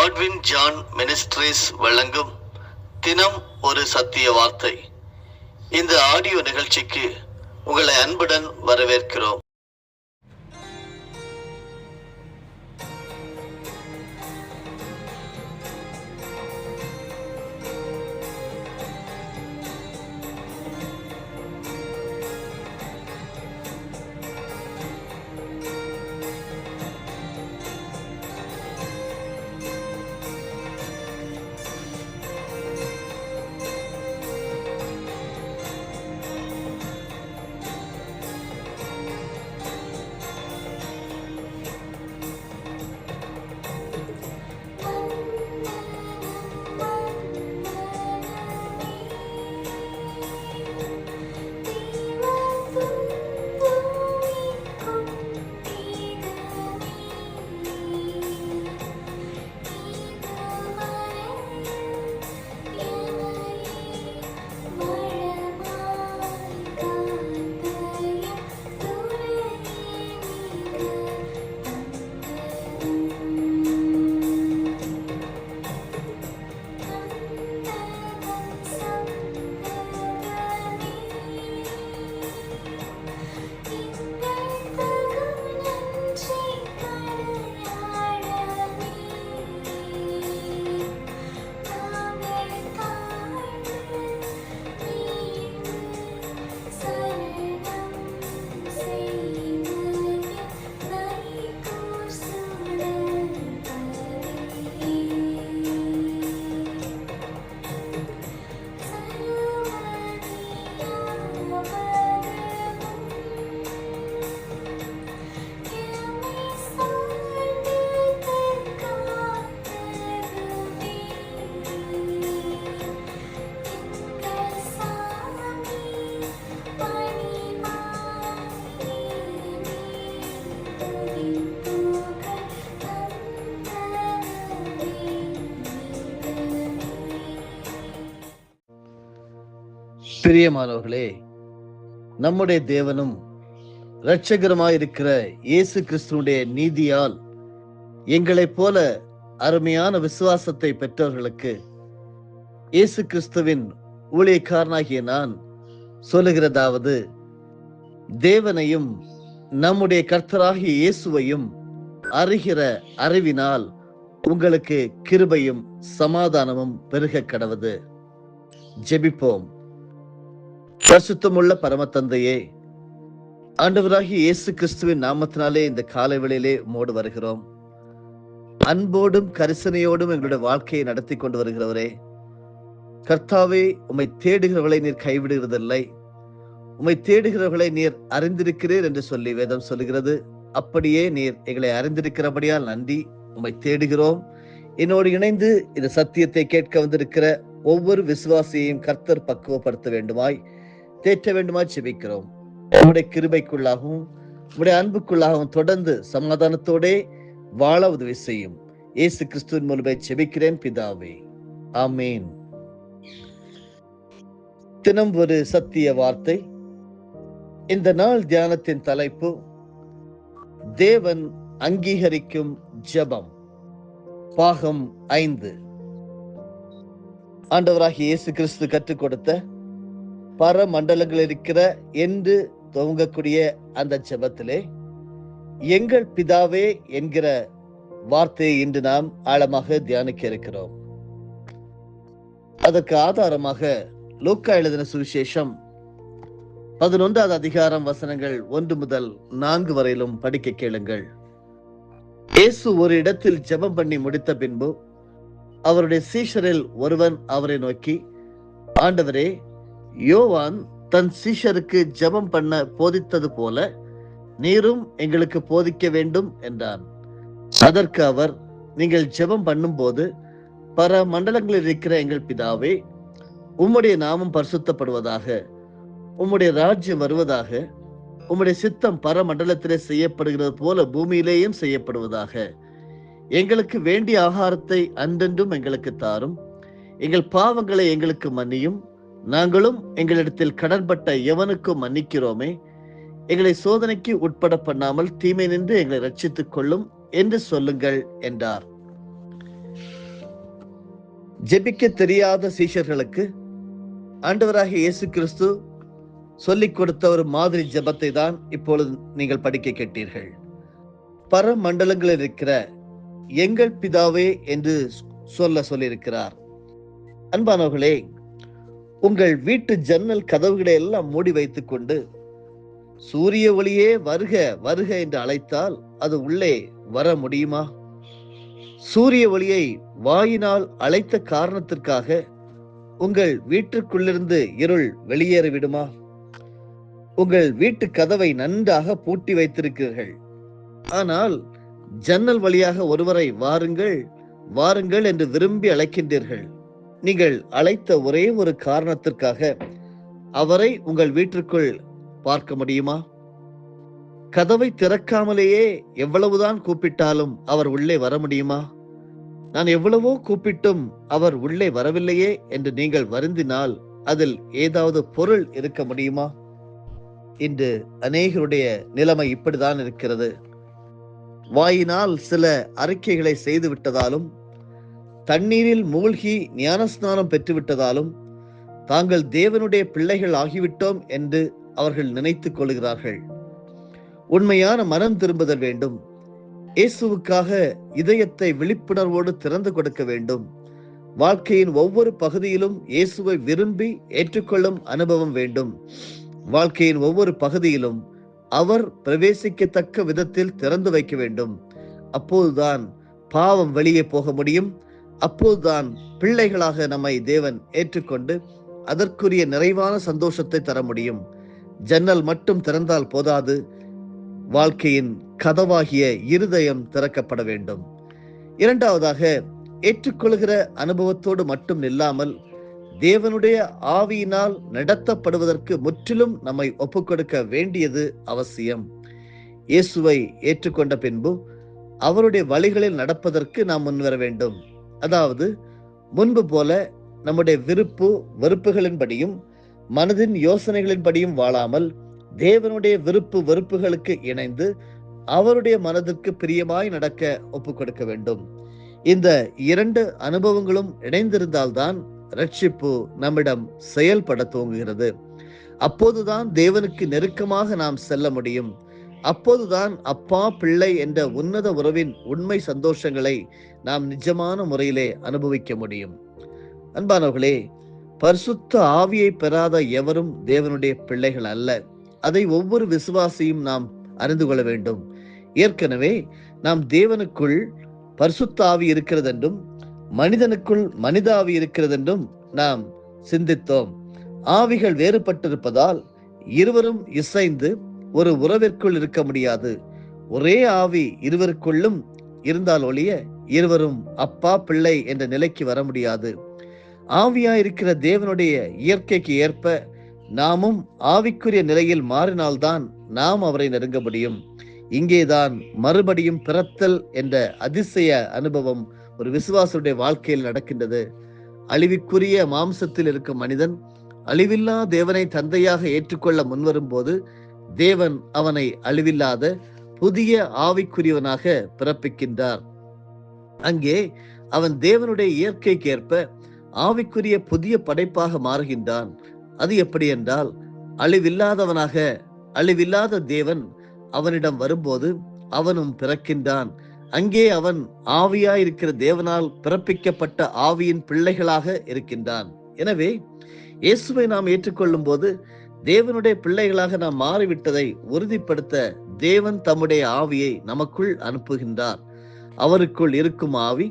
Godwin John ministries வழங்கும் தினம் ஒரு சத்திய வார்த்தை. இந்த ஆடியோ நிகழ்ச்சிக்கு உங்களை அன்புடன் வரவேற்கிறோம். பிரியமானவர்களே, நம்முடைய தேவனும் இரட்சகருமாயிருக்கிற இயேசு கிறிஸ்துவுடைய நீதியால் எங்களைப் போல அருமையான விசுவாசத்தை பெற்றவர்களுக்கு இயேசு கிறிஸ்துவின் ஊழியக்காரனாகிய நான் சொல்லுகிறதாவது, தேவனையும் நம்முடைய கர்த்தராகிய இயேசுவையும் அறிகிற அறிவினால் உங்களுக்கு கிருபையும் சமாதானமும் பெருக கடவது. ஜெபிப்போம். பரிசுத்தமுள்ள பரம தந்தையே, ஆண்டவராகிய இயேசு கிறிஸ்துவின் நாமத்தினாலே இந்த காலை வேளையிலே உம்மோடு வருகிறோம். அன்போடும் கரிசனையோடும் எங்களுடைய வாழ்க்கையை நடத்தி கொண்டு வருகிறவரே, கர்த்தாவே, உம்மை தேடுகிறவர்களை நீர் கைவிடுகிறதில்லை, உம்மை தேடுகிறவர்களை நீர் அறிந்திருக்கிறீர் என்று சொல்லி வேதம் சொல்லுகிறது. அப்படியே நீர் எங்களை அறிந்திருக்கிறபடியால் நன்றி. உம்மை தேடுகிறோம். என்னோடு இணைந்து இந்த சத்தியத்தை கேட்க வந்திருக்கிற ஒவ்வொரு விசுவாசியையும் கர்த்தர் பக்குவப்படுத்த வேண்டுமாய், தேற்ற வேண்டுமாய் ஜெபிக்கிறோம். உம்முடைய கிருபைக்குள்ளாகவும் உம்முடைய அன்புக்குள்ளாகவும் தொடர்ந்து சமாதானத்தோட வாழ உதவி செய்யும். இயேசு கிறிஸ்துவின் மூலமே ஜெபிக்கிறேன் பிதாவே, ஆமேன். தினம் ஒரு சத்திய வார்த்தை. இந்த நாள் தியானத்தின் தலைப்பு தேவன் அங்கீகரிக்கும் ஜெபம், பாகம் 5. ஆண்டவராகிய இயேசு கிறிஸ்து கற்றுக் கொடுத்த பரமண்டலங்கள் இருக்கிற என்று துவங்கக்கூடிய அந்த ஜெபத்திலே எங்கள் பிதாவே என்கிற வார்த்தையை இன்று நாம் ஆழமாக தியானிக்க இருக்கிறோம். அதற்கு ஆதாரமாக லூக்கா எழுதின சுவிசேஷம் 11வது அதிகாரம் வசனங்கள் 1 முதல் 4 வரையிலும் படிக்க கேளுங்கள். இயேசு ஒரு இடத்தில் ஜெபம் பண்ணி முடித்த பின்பு அவருடைய சீஷரில் ஒருவன் அவரை நோக்கி, ஆண்டவரே, யோவான் தன் சீஷருக்கு ஜெபம் பண்ண போதித்தது போல நீரும் எங்களுக்கு போதிக்க வேண்டும் என்றான். அதற்கு அவர், நீங்கள் ஜெபம் பண்ணும் போது, பரமண்டலங்களில் இருக்கிற எங்கள் பிதாவே, உம்முடைய நாமம் பரிசுத்தப்படுவதாக, உம்முடைய ராஜ்யம் வருவதாக, உம்முடைய சித்தம் பரமண்டலத்திலே செய்யப்படுகிறது போல பூமியிலேயும் செய்யப்படுவதாக. எங்களுக்கு வேண்டிய ஆகாரத்தை அன்றென்றும் எங்களுக்கு தாரும். எங்கள் பாவங்களை எங்களுக்கு மன்னியும், நாங்களும் எங்களிடத்தில் கடன்பட்ட எவனுக்கும் மன்னிக்கிறோமே. எங்களை சோதனைக்கு உட்பட பண்ணாமல் தீமை நின்று எங்களை ரட்சித்துக் கொள்ளும் என்று சொல்லுங்கள் என்றார். ஜெபிக்க தெரியாத சீஷர்களுக்கு ஆண்டவராகிய இயேசு கிறிஸ்து சொல்லிக் கொடுத்த ஒரு மாதிரி ஜெபத்தை தான் இப்பொழுது நீங்கள் படிக்க கேட்டீர்கள். பரமண்டலங்களில் இருக்கிற எங்கள் பிதாவே என்று சொல்லியிருக்கிறார். அன்பானவர்களே, உங்கள் வீட்டு ஜன்னல் கதவுகளை எல்லாம் மூடி வைத்துக் கொண்டு சூரிய ஒளியே வருக வருக என்று அழைத்தால் அது உள்ளே வர முடியுமா? சூரிய ஒளியை வாயினால் அழைத்த காரணத்திற்காக உங்கள் வீட்டிற்குள்ளிருந்து இருள் வெளியேற விடுமா? உங்கள் வீட்டு கதவை நன்றாக பூட்டி வைத்திருக்கிறீர்கள். ஆனால் ஜன்னல் வழியாக ஒருவரை வாருங்கள் வாருங்கள் என்று விரும்பி அழைக்கின்றீர்கள். நீங்கள் அழைத்த ஒரே ஒரு காரணத்திற்காக அவரை உங்கள் வீட்டிற்குள் பார்க்க முடியுமா? கதவை திறக்காமலேயே எவ்வளவுதான் கூப்பிட்டாலும் அவர் உள்ளே வர முடியுமா? நான் எவ்வளவோ கூப்பிட்டும் அவர் உள்ளே வரவில்லையே என்று நீங்கள் வருந்தினால் அதில் ஏதாவது பொருள் இருக்க முடியுமா? இன்று அநேகருடைய நிலைமை இப்படிதான் இருக்கிறது. வாயினால் சில அறிக்கைகளை செய்து விட்டதாலும், தண்ணீரில் மூழ்கி ஞானஸ்நானம் பெற்றுவிட்டதாலும் தாங்கள் தேவனுடைய பிள்ளைகள் ஆகிவிட்டோம் என்று அவர்கள் நினைத்துக் கொள்கிறார்கள். உண்மையான மனம் திரும்புதல் வேண்டும். இயேசுவுக்காக இதயத்தை விழிப்புணர்வோடு திறந்து கொடுக்க வேண்டும். வாழ்க்கையின் ஒவ்வொரு பகுதியிலும் இயேசுவை விரும்பி ஏற்றுக்கொள்ளும் அனுபவம் வேண்டும். வாழ்க்கையின் ஒவ்வொரு பகுதியிலும் அவர் பிரவேசிக்கத்தக்க விதத்தில் திறந்து வைக்க வேண்டும். அப்போதுதான் பாவம் வெளியே போக முடியும். அப்போதுதான் பிள்ளைகளாக நம்மை தேவன் ஏற்றுக்கொண்டு அதற்குரிய நிறைவான சந்தோஷத்தை தர முடியும். ஜன்னல் மட்டும் திறந்தால் போதாது, வாழ்க்கையின் கதவாகிய இருதயம் திறக்கப்பட வேண்டும். இரண்டாவதாக, ஏற்றுக்கொள்கிற அனுபவத்தோடு மட்டும் நில்லாமல் தேவனுடைய ஆவியினால் நடத்தப்படுவதற்கு முற்றிலும் நம்மை ஒப்புக்கொடுக்க வேண்டியது அவசியம். இயேசுவை ஏற்றுக்கொண்ட பின்பு அவருடைய வழிகளில் நடப்பதற்கு நாம் முன்வர வேண்டும். அதாவது முன்பு போல நம்முடைய விருப்பு வெறுப்புகளின்படியும் மனதின் யோசனைகளின்படியும் வாழாமல் தேவனுடைய விருப்பு வெறுப்புகளுக்கு இணைந்து அவருடைய மனதிற்கு பிரியமாய் நடக்க ஒப்புக்கொடுக்க வேண்டும். இந்த இரண்டு அனுபவங்களும் இணைந்திருந்தால்தான் ரட்சிப்பு நம்மிடம் செயல்பட துவங்குகிறது. அப்போதுதான் தேவனுக்கு நெருக்கமாக நாம் செல்ல முடியும். அப்போதுதான் அப்பா பிள்ளை என்ற உன்னத உறவின் உண்மை சந்தோஷங்களை நாம் நிஜமான முறையிலே அனுபவிக்க முடியும். அன்பானவர்களே, பரிசுத்த ஆவியை பெறாத எவரும் தேவனுடைய பிள்ளைகள் அல்ல. அதை ஒவ்வொரு விசுவாசியும் நாம் அறிந்து கொள்ள வேண்டும். ஏற்கனவே நாம் தேவனுக்குள் பரிசுத்த ஆவி இருக்கிறது என்றும் மனிதனுக்குள் மனித ஆவி இருக்கிறது என்றும் நாம் சிந்தித்தோம். ஆவிகள் வேறுபட்டிருப்பதால் இருவரும் இசைந்து ஒரு உறவிற்குள் இருக்க முடியாது. ஒரே ஆவி இருவருக்குள்ளும் இருந்தால் ஒழிய இருவரும் அப்பா பிள்ளை என்ற நிலைக்கு வர முடியாது. ஆவியாயிருக்கிற தேவனுடைய இயற்கைக்கு ஏற்ப நாமும் ஆவிக்குரிய நிலையில் மாறினால்தான் நாம் அவரை நெருங்க முடியும். இங்கேதான் மறுபடியும் பிறத்தல் என்ற அதிசய அனுபவம் ஒரு விசுவாசுடைய வாழ்க்கையில் நடக்கின்றது. அழிவுக்குரிய மாம்சத்தில் இருக்கும் மனிதன் அழிவில்லா தேவனை தந்தையாக ஏற்றுக்கொள்ள முன்வரும் போது தேவன் அவனை அழிவில்லாத புதிய ஆவிக்குரியவனாக பிறப்பிக்கின்றார். அங்கே அவன் தேவனுடைய இயற்கைக்கு ஏற்ப ஆவிக்குரிய புதிய படைப்பாக மாறுகின்றான். அது எப்படி என்றால், அழிவில்லாதவனாக அழிவில்லாத தேவன் அவனிடம் வரும்போது அவனும் பிறக்கின்றான். அங்கே அவன் ஆவியாயிருக்கிற தேவனால் பிறப்பிக்கப்பட்ட ஆவியின் பிள்ளைகளாக இருக்கின்றான். எனவே இயேசுவை நாம் ஏற்றுக்கொள்ளும் போது தேவனுடைய பிள்ளைகளாக நாம் மாறிவிட்டதை உறுதிப்படுத்த தேவன் தம்முடைய ஆவியை நமக்குள் அனுப்புகின்றார். அவருக்குள் இருக்கும் ஆவி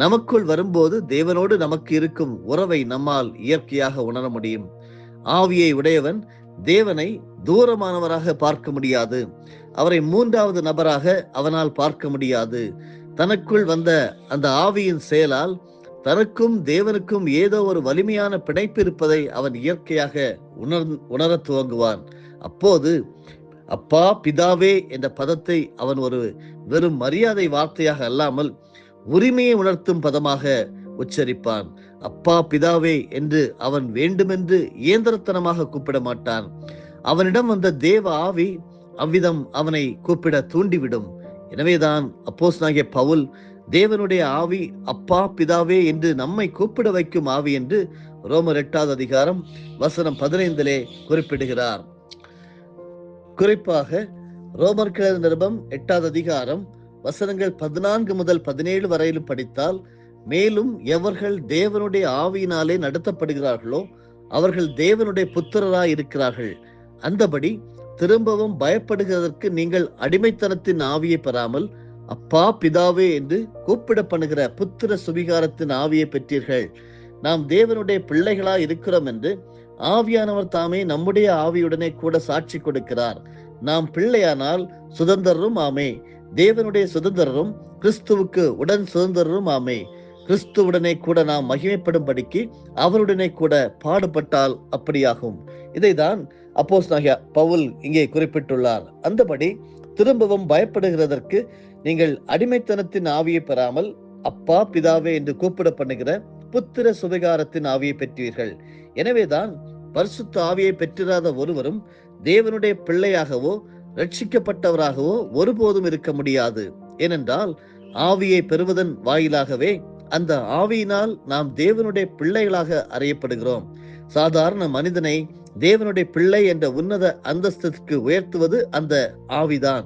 நமக்குள் வரும்போது தேவனோடு நமக்கு இருக்கும் உறவை நம்மால் இயற்கையாக உணர முடியும். ஆவியை உடையவன் தேவனை தூரமானவராக பார்க்க முடியாது. அவரை மூன்றாவது நபராக அவனால் பார்க்க முடியாது. தனக்குள் வந்த அந்த ஆவியின் செயலால் தனக்கும் தேவனுக்கும் ஏதோ ஒரு வலிமையான பிணைப்பு இருப்பதை அவன் இயற்கையாக உணர துவங்குவான். அப்போது அப்பா பிதாவே என்ற பதத்தை அவன் ஒரு வெறும் மரியாதை வார்த்தையாக அல்லாமல் உரிமையை உணர்த்தும் பதமாக உச்சரிப்பான். அப்பா பிதாவே என்று அவன் வேண்டுமென்று இயந்திரத்தனமாக கூப்பிட மாட்டான். அவனிடம் வந்த தேவ ஆவி அவ்விதம் அவனை கூப்பிட தூண்டிவிடும். எனவேதான் அப்போஸ்தலனாகிய பவுல் தேவனுடைய ஆவி அப்பா பிதாவே என்று நம்மை கூப்பிட வைக்கும் ஆவி என்று ரோமர் 8வது அதிகாரம் வசனம் 15 குறிப்பிடுகிறார். குறிப்பாக ரோமர் நிருபம் 8வது அதிகாரம் வசனங்கள் 14 முதல் 17 வரையிலும் படித்தால், மேலும் எவர்கள் தேவனுடைய ஆவியினாலே நடத்தப்படுகிறார்களோ அவர்கள் தேவனுடைய புத்திரராய் இருக்கிறார்கள். அந்தபடி திரும்பவும் பயப்படுகிறதற்கு நீங்கள் அடிமைத்தனத்தின் ஆவியை பெறாமல் அப்பா பிதாவே என்று கூப்பிடப்படுகிற புத்திர சுவிகாரத்தின் ஆவியை பெற்றீர்கள். நாம் தேவனுடைய பிள்ளைகளாய் இருக்கிறோம் என்று ஆவியானவர் தாமே நம்முடைய ஆவியுடனே கூட சாட்சி கொடுக்கிறார். நாம் பிள்ளையானால் சுதந்திரரும் ஆமே, தேவனுடைய சுதந்திரரும் கிறிஸ்துவுக்கு உடன் சுதந்திரரும் ஆமே. கிறிஸ்துவுடனே கூட நாம் மகிமைப்படும்படிக்கு அவருடனே கூட பாடுபட்டால் அப்படியாகும். இதைதான் அப்போஸ்தலனாகிய பவுல் இங்கே குறிப்பிட்டுள்ளார். அந்தபடி திரும்பவும் பயப்படுகிறதற்கு நீங்கள் அடிமைத்தனத்தின் ஆவியை பெறாமல் அப்பா பிதாவே என்று கூப்பிடப்படுகிற புத்திர சுவிகாரத்தின் ஆவியை பெற்றீர்கள். எனவேதான் பரிசுத்த ஆவியை பெற்றிராத ஒருவரும் தேவனுடைய பிள்ளையாகவோ ரட்சிக்கப்பட்டவராகவோ ஒருபோதும் இருக்க முடியாது. ஏனென்றால் ஆவியை பெறுவதன் வாயிலாகவே அந்த ஆவியினால் நாம் தேவனுடைய பிள்ளைகளாக அறியப்படுகிறோம். சாதாரண மனிதனை தேவனுடைய பிள்ளை என்ற உன்னத அந்தஸ்துக்கு உயர்த்துவது அந்த ஆவிதான்.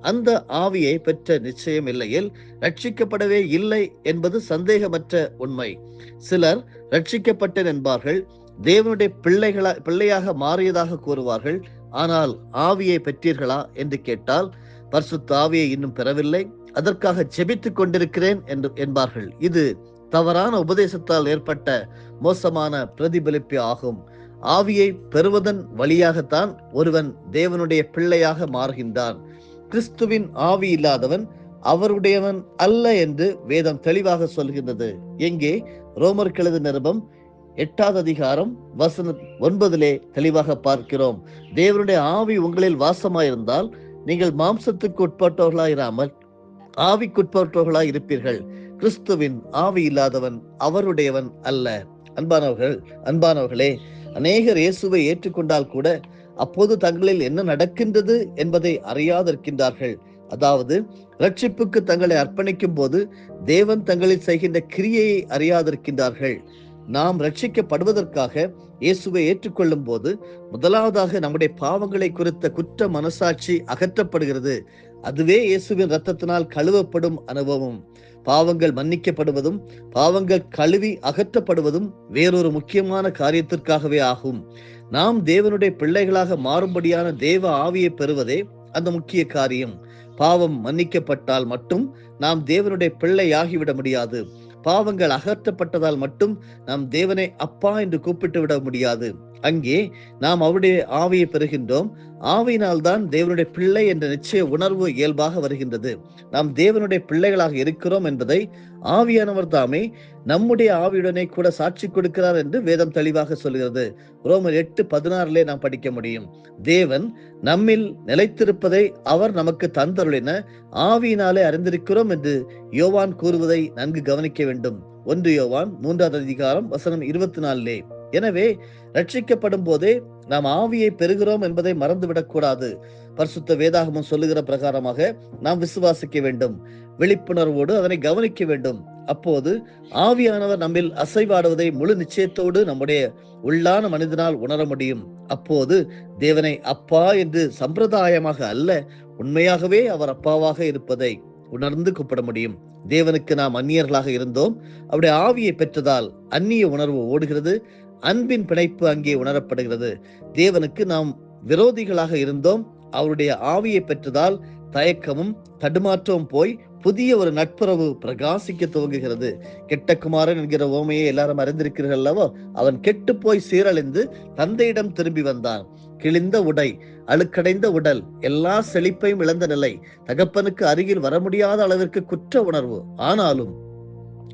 அந்த ஆவியை பெற்ற நிச்சயம் இல்லையில் ரட்சிக்கப்படவே இல்லை என்பது சந்தேகமற்ற உண்மை. சிலர் ரட்சிக்கப்பட்டேன் என்பார்கள், தேவனுடைய பிள்ளையாக மாறியதாக கூறுவார்கள். ஆனால் ஆவியை பெற்றீர்களா என்று கேட்டால், பரிசுத்த ஆவியை இன்னும் பெறவில்லை, அதற்காக ஜெபித்துக் கொண்டிருக்கிறேன் என்பார்கள். இது தவறான உபதேசத்தால் ஏற்பட்ட மோசமான பிரதிபலிப்பு ஆகும். ஆவியை பெறுவதன் வழியாகத்தான் ஒருவன் தேவனுடைய பிள்ளையாக மாறுகின்றான். கிறிஸ்துவின் ஆவி இல்லாதவன் அவருடையவன் அல்ல என்று வேதம் தெளிவாக சொல்கின்றது. எங்கே? ரோமர் நிருபம் 8வது அதிகாரம் வசனம் 9 தெளிவாக பார்க்கிறோம். தேவனுடைய ஆவி உங்களில் வாசமாயிருந்தால் நீங்கள் மாம்சத்துக்கு உட்பட்டவர்களாயிராமல் ஆவிக்குட்பட்டவர்களாய் இருப்பீர்கள். கிறிஸ்துவின் ஆவி இல்லாதவன் அவருடையவன் அல்ல. அன்பானவர்களே, அநேகர் இயேசுவை ஏற்றுக்கொண்டால் கூட அப்போது தங்களில் என்ன நடக்கின்றது என்பதை அறியாதிருக்கின்றார்கள். அதாவது ரட்சிப்புக்கு தங்களை அர்ப்பணிக்கும் போது தேவன் தங்களில் செய்கின்ற கிரியையை அறியாதிருக்கின்றார்கள். நாம் ரட்சிக்கப்படுவதற்காக இயேசுவை ஏற்றுக்கொள்ளும் போது முதலாவதாக நம்முடைய பாவங்களை குறித்த குற்ற மனசாட்சி அகற்றப்படுகிறது. அதுவே இயேசுவின் இரத்தத்தினால் கழுவப்படும் அனுபவம். பாவங்கள் மன்னிக்கப்படுவதும் பாவங்கள் கழுவி அகற்றப்படுவதும் வேறொரு முக்கியமான காரியத்திற்காகவே ஆகும். நாம் தேவனுடைய பிள்ளைகளாக மாறும்படியான தேவ ஆவியை பெறுவதே அந்த முக்கிய காரியம். பாவம் மன்னிக்கப்பட்டால் மட்டும் நாம் தேவனுடைய பிள்ளையாகிவிட முடியாது. பாவங்கள் அகற்றப்பட்டதால் மட்டும் நாம் தேவனை அப்பா என்று கூப்பிட்டு விட முடியாது. அங்கே நாம் அவருடைய ஆவியை பெறுகின்றோம். ஆவியினால் தான் தேவனுடைய பிள்ளை என்ற நிச்சய உணர்வு இயல்பாக வருகின்றது. நாம் தேவனுடைய பிள்ளைகளாக இருக்கிறோம் என்பதை ஆவியானவர் தாமே நம்முடைய ஆவியுடனே கூட சாட்சி கொடுக்கிறார் என்று வேதம் தெளிவாக சொல்கிறது. ரோமர் 8:16 நாம் படிக்க முடியும். தேவன் நம்மில் நிலைத்திருப்பதை அவர் நமக்கு தந்தருளின ஆவியினாலே அறிந்திருக்கிறோம் என்று யோவான் கூறுவதை நன்கு கவனிக்க வேண்டும். 1 யோவான் 3வது அதிகாரம் வசனம் 24. எனவே ரட்சிக்கப்படும் போதே நாம் ஆவியை பெறுகிறோம் என்பதை மறந்துவிடக் கூடாது. பரிசுத்த வேதாகமம் சொல்லுகிற பிரகாரமாக நாம் விசுவாசிக்க வேண்டும், விழிப்புணர்வோடு அதனை கவனிக்க வேண்டும். அப்போது ஆவியானவர் நம்மில் அசைவாடுவதை முழு நிச்சயத்தோடு நம்முடைய உள்ளான மனிதனால் உணர முடியும். அப்போது தேவனை அப்பா என்று சம்பிரதாயமாக அல்ல, உண்மையாகவே அவர் அப்பாவாக இருப்பதை உணர்ந்து கூப்பிட முடியும். தேவனுக்கு நாம் அந்நியர்களாக இருந்தோம், அவருடைய ஆவியை பெற்றதால் அந்நிய உணர்வு ஓடுகிறது, அன்பின் பிணைப்பு அங்கே உணரப்படுகிறது. தேவனுக்கு நாம் விரோதிகளாக இருந்தோம், அவருடைய ஆவியை பெற்றதால் தயக்கமும் தடுமாற்றமும் போய் புதிய ஒரு நட்புறவு பிரகாசிக்க துவங்குகிறது. கெட்ட குமாரன் என்கிற ஓமையை எல்லாரும் அறிந்திருக்கிறீர்கள் அல்லவோ? அவன் கெட்டு போய் சீரழிந்து தந்தையிடம் திரும்பி வந்தான். கிழிந்த உடை, அழுக்கடைந்த உடல், எல்லா செழிப்பையும் இழந்த நிலை, தகப்பனுக்கு அருகில் வர முடியாத அளவிற்கு குற்ற உணர்வு. ஆனாலும்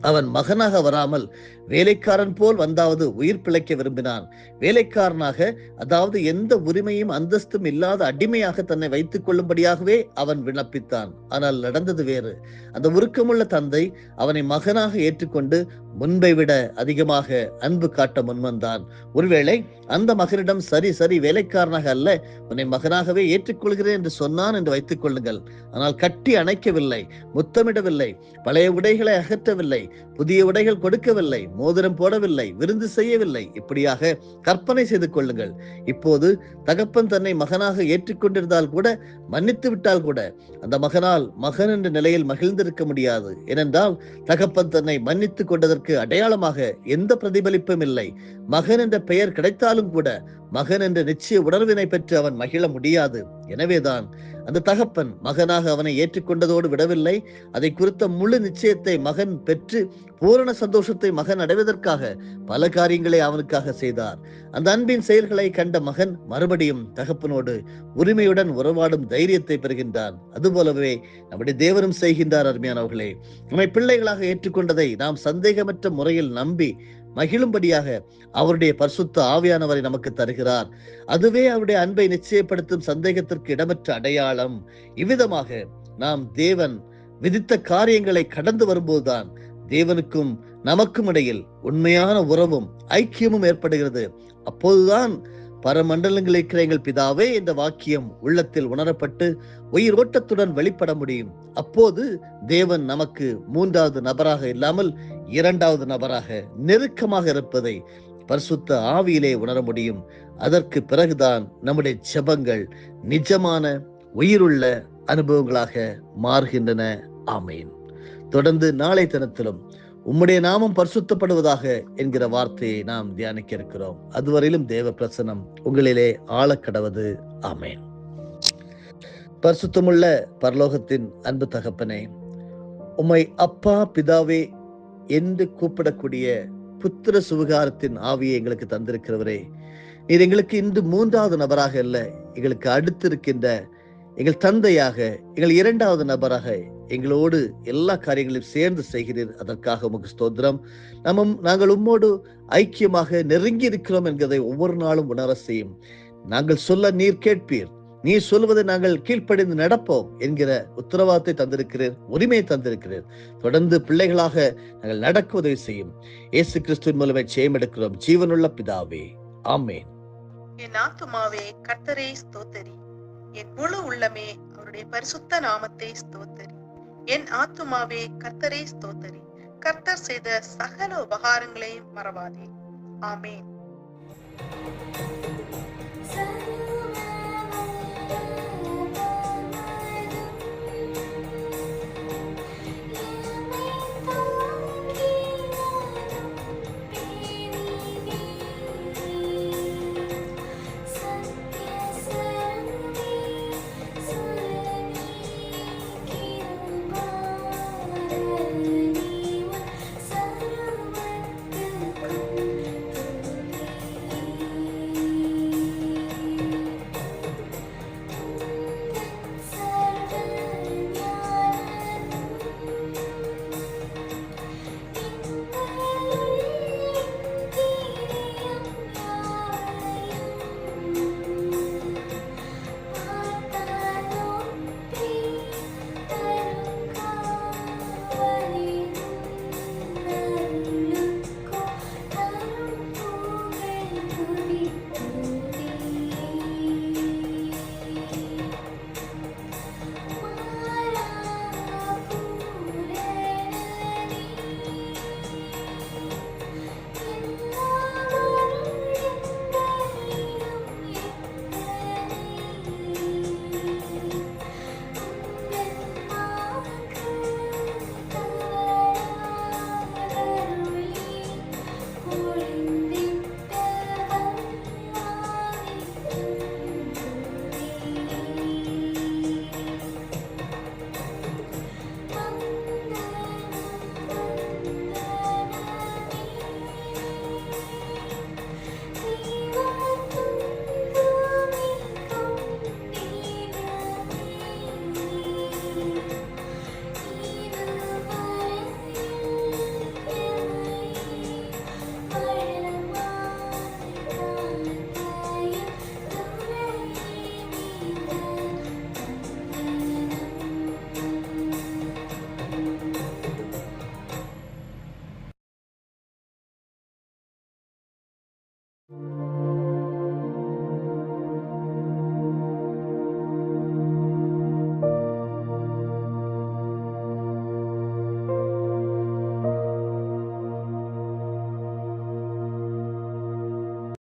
அவன் மகனாக வராமல் வேலைக்காரன் போல் வந்தாவது உயிர் பிழைக்க விரும்பினான். வேலைக்காரனாக, அதாவது எந்த உரிமையும் அந்தஸ்தும் இல்லாத அடிமையாக தன்னை வைத்துக் கொள்ளும்படியாகவே அவன் விண்ணப்பித்தான். ஆனால் நடந்தது வேறு. அந்த உருக்கமுள்ள தந்தை அவனை மகனாக ஏற்றுக்கொண்டு முன்பை விட அதிகமாக அன்பு காட்ட முன்வந்தான். ஒருவேளை அந்த மகனிடம் சரி வேலைக்காரனாக அல்ல, உன்னை மகனாகவே ஏற்றுக்கொள்கிறேன் என்று சொன்னான் என்று வைத்துக் கொள்ளுங்கள். ஆனால் கட்டி அணைக்கவில்லை, முத்தமிடவில்லை, பழைய உடைகளை அகற்றவில்லை, புதிய உடைகள் கொடுக்கவில்லை, மோதிரம் போடவில்லை, விருந்து செய்யவில்லை. இப்படியாக கற்பனை செய்து கொள்ளுங்கள். இப்போது தகப்பன் தன்னை மகனாக ஏற்றுக்கொண்டிருந்தால் கூட, மன்னித்து விட்டால் கூட, அந்த மகனால் மகன் என்ற நிலையில் மகிழ்ந்திருக்க முடியாது. ஏனென்றால் தகப்பன் தன்னை மன்னித்துக் கொண்டதற்கு அடையாளமாக எந்த பிரதிபலிப்பும் இல்லை. மகன் என்ற பெயர் கிடைத்தாலும் கூட மகன் என்ற நிச்சய உணர்வினை பெற்று அவன் மகிழ முடியாது. எனவேதான் அந்த தகப்பன் மகனாக அவனை ஏற்றுக்கொண்டதோடு விடவில்லை. அதை குறித்த முழு நிச்சயத்தை மகன் பெற்று பூரண சந்தோஷத்தை மகன் அடைவதற்காக பல காரியங்களை அவனுக்காக செய்தார். அந்த அன்பின் செயல்களை கண்ட மகன் மறுபடியும் தகப்பனோடு உரிமையுடன் உறவாடும் தைரியத்தை பெறுகின்றான். அதுபோலவே நம்முடைய தேவனும் செய்கின்றார். அருமையானவர்களே, நம்மை பிள்ளைகளாக ஏற்றுக்கொண்டதை நாம் சந்தேகமற்ற முறையில் நம்பி மகிழும்படியாக அவருடைய பரிசுத்த ஆவியானவரை நமக்கு தருகிறார். அதுவே அவருடைய அன்பை நிச்சயப்படுத்தும் சந்தேகத்திற்கு இடமற்ற அடையாளம். இவ்விதமாக நாம் தேவன் விதித்த காரியங்களை கடந்து வரும்போதுதான் தேவனுக்கும் நமக்கும் இடையில் உண்மையான உறவும் ஐக்கியமும் ஏற்படுகிறது. அப்போதுதான் பரமண்டலங்களில் இருக்கிற எங்கள் பிதாவே என்ற வாக்கியம் உள்ளத்தில் உணரப்பட்டு உயிரோட்டத்துடன் வெளிப்பட முடியும். அப்போது தேவன் நமக்கு மூன்றாவது நபராக இல்லாமல் இரண்டாவது நபராக நெருக்கமாக இருப்பதை பரிசுத்த ஆவியிலே உணர முடியும். அதற்கு பிறகுதான் நம்முடைய ஜெபங்கள் நிஜமான உயிருள்ள அனுபவங்களாக மாறுகின்றன. ஆமேன். தொடர்ந்து நாளை தினத்திலும் உம்முடைய நாமம் பரிசுத்தப்படுவதாக என்கிற வார்த்தையை நாம் தியானிக்க இருக்கிறோம். அதுவரையிலும் தேவ பிரசன்னம் உங்களிலே ஆழக்கடவது. ஆமேன். பரிசுத்தமுள்ள பரலோகத்தின் அன்பு தகப்பனே, உம்மை அப்பா பிதாவே என்று கூப்பிடக்கூடிய புத்திர சுவிகாரத்தின் ஆவியை எங்களுக்கு தந்திருக்கிறவரே, நீர் எங்களுக்கு இன்று மூன்றாவது நபராக அல்ல, எங்களுக்கு அடுத்து இருக்கின்ற எங்கள் தந்தையாக, எங்கள் இரண்டாவது நபராக எங்களோடு எல்லா காரியங்களையும் சேர்ந்து செய்கிறீர். அதற்காக உமக்கு ஸ்தோத்திரம். நாங்கள் உம்மோடு ஐக்கியமாக நெருங்கி இருக்கிறோம் என்கிறதை ஒவ்வொரு நாளும் உணர செய்யும். நாங்கள் சொல்ல நீர் கேட்பீர், நீ சொல்வதை நாங்கள் கீழ்ப்படிந்து நடப்போம் என்கிற உத்தரவாதத்தை தந்திருக்கிறீர், உரிமையை தந்திருக்கிறீர். தொடர்ந்து பிள்ளைகளாக நாங்கள் நடக்க உதவி செய்யும். இயேசு கிறிஸ்துவின் மூலமே ஜெயம் எடுக்கிறோம். ஜீவனுள்ள பிதாவே, ஆமேன். என் ஆத்துமாவே கர்த்தரை ஸ்தோத்தரி, என் முழு உள்ளமே அவருடைய பரிசுத்த நாமத்தை ஸ்தோத்தரி. என் ஆத்துமாவே கர்த்தரை ஸ்தோத்தரி, கர்த்தர் செய்த சகல உபகாரங்களையும் மறவாதே. ஆமேன்.